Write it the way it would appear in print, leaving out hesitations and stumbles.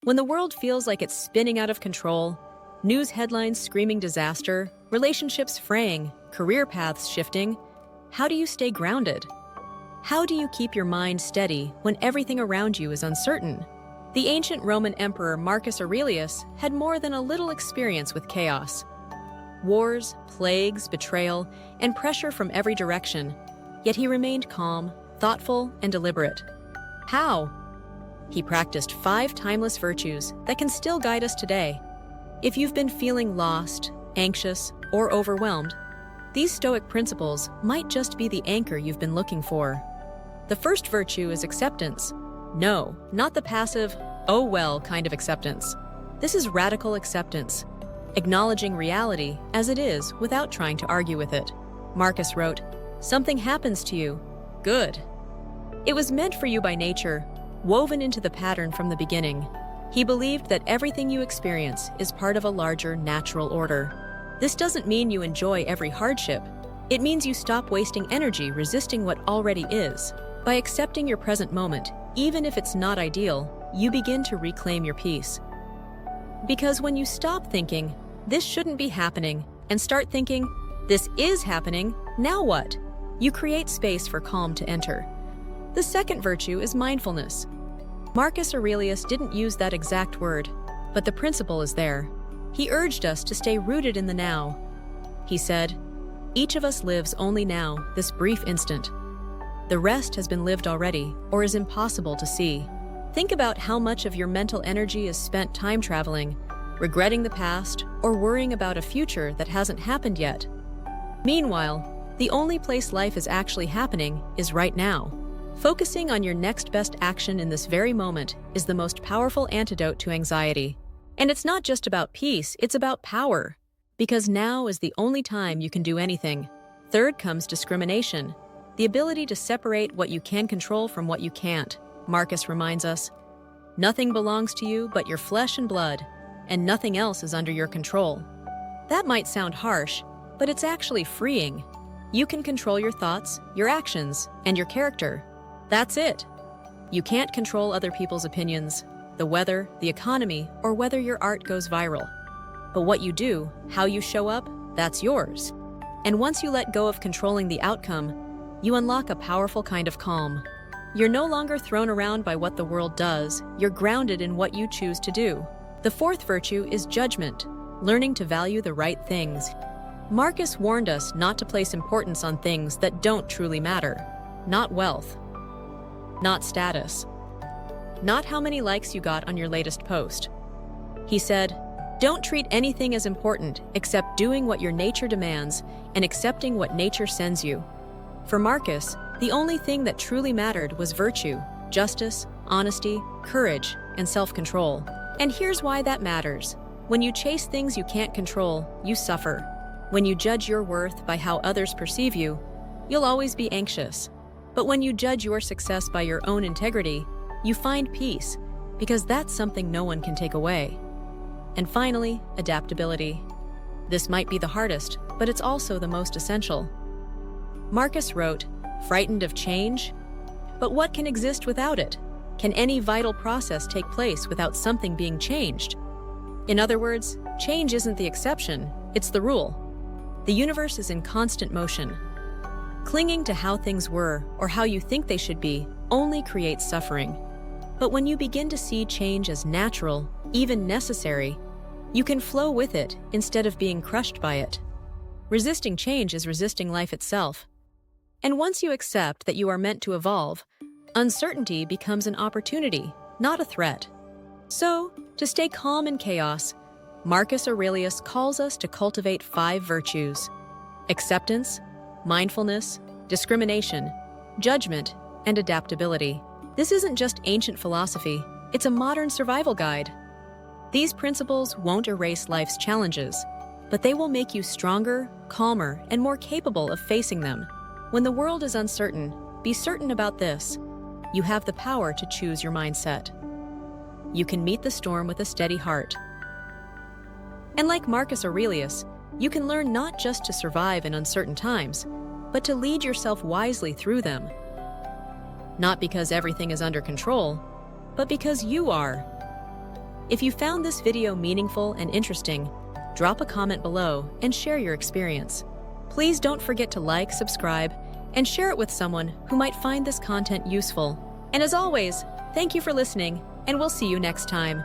When the world feels like it's spinning out of control, news headlines screaming disaster, relationships fraying, career paths shifting, how do you stay grounded? How do you keep your mind steady when everything around you is uncertain? The ancient Roman emperor Marcus Aurelius had more than a little experience with chaos. Wars, plagues, betrayal, and pressure from every direction, yet he remained calm, thoughtful, and deliberate. How? He practiced 5 timeless virtues that can still guide us today. If you've been feeling lost, anxious, or overwhelmed, these Stoic principles might just be the anchor you've been looking for. The first virtue is acceptance. No, not the passive, oh well kind of acceptance. This is radical acceptance, acknowledging reality as it is without trying to argue with it. Marcus wrote, "Something happens to you. Good. It was meant for you by nature, woven into the pattern from the beginning." He believed that everything you experience is part of a larger natural order. This doesn't mean you enjoy every hardship. It means you stop wasting energy resisting what already is. By accepting your present moment, even if it's not ideal, you begin to reclaim your peace. Because when you stop thinking, "This shouldn't be happening," and start thinking, "This is happening, now what?" you create space for calm to enter. The second virtue is mindfulness. Marcus Aurelius didn't use that exact word, but the principle is there. He urged us to stay rooted in the now. He said, "Each of us lives only now, this brief instant. The rest has been lived already, or is impossible to see." Think about how much of your mental energy is spent time traveling, regretting the past, or worrying about a future that hasn't happened yet. Meanwhile, the only place life is actually happening is right now. Focusing on your next best action in this very moment is the most powerful antidote to anxiety. And it's not just about peace, it's about power. Because now is the only time you can do anything. Third comes discrimination, the ability to separate what you can control from what you can't. Marcus reminds us, "Nothing belongs to you but your flesh and blood, and nothing else is under your control." That might sound harsh, but it's actually freeing. You can control your thoughts, your actions, and your character. That's it. You can't control other people's opinions, the weather, the economy, or whether your art goes viral. But what you do, how you show up, that's yours. And once you let go of controlling the outcome, you unlock a powerful kind of calm. You're no longer thrown around by what the world does, you're grounded in what you choose to do. The fourth virtue is judgment, learning to value the right things. Marcus warned us not to place importance on things that don't truly matter. Not wealth, not status, not how many likes you got on your latest post. He said, "Don't treat anything as important except doing what your nature demands and accepting what nature sends you." For Marcus, the only thing that truly mattered was virtue, justice, honesty, courage, and self-control. And here's why that matters. When you chase things you can't control, you suffer. When you judge your worth by how others perceive you, you'll always be anxious. But when you judge your success by your own integrity, you find peace, because that's something no one can take away. And finally, adaptability. This might be the hardest, but it's also the most essential. Marcus wrote, "Frightened of change? But what can exist without it? Can any vital process take place without something being changed?" In other words, change isn't the exception, it's the rule. The universe is in constant motion. Clinging to how things were or how you think they should be only creates suffering. But when you begin to see change as natural, even necessary, you can flow with it instead of being crushed by it. Resisting change is resisting life itself. And once you accept that you are meant to evolve, uncertainty becomes an opportunity, not a threat. So, to stay calm in chaos, Marcus Aurelius calls us to cultivate 5 virtues: acceptance, mindfulness, discrimination, judgment, and adaptability. This isn't just ancient philosophy, it's a modern survival guide. These principles won't erase life's challenges, but they will make you stronger, calmer, and more capable of facing them. When the world is uncertain, be certain about this: you have the power to choose your mindset. You can meet the storm with a steady heart. And like Marcus Aurelius, you can learn not just to survive in uncertain times, but to lead yourself wisely through them. Not because everything is under control, but because you are. If you found this video meaningful and interesting, drop a comment below and share your experience. Please don't forget to like, subscribe, and share it with someone who might find this content useful. And as always, thank you for listening, and we'll see you next time.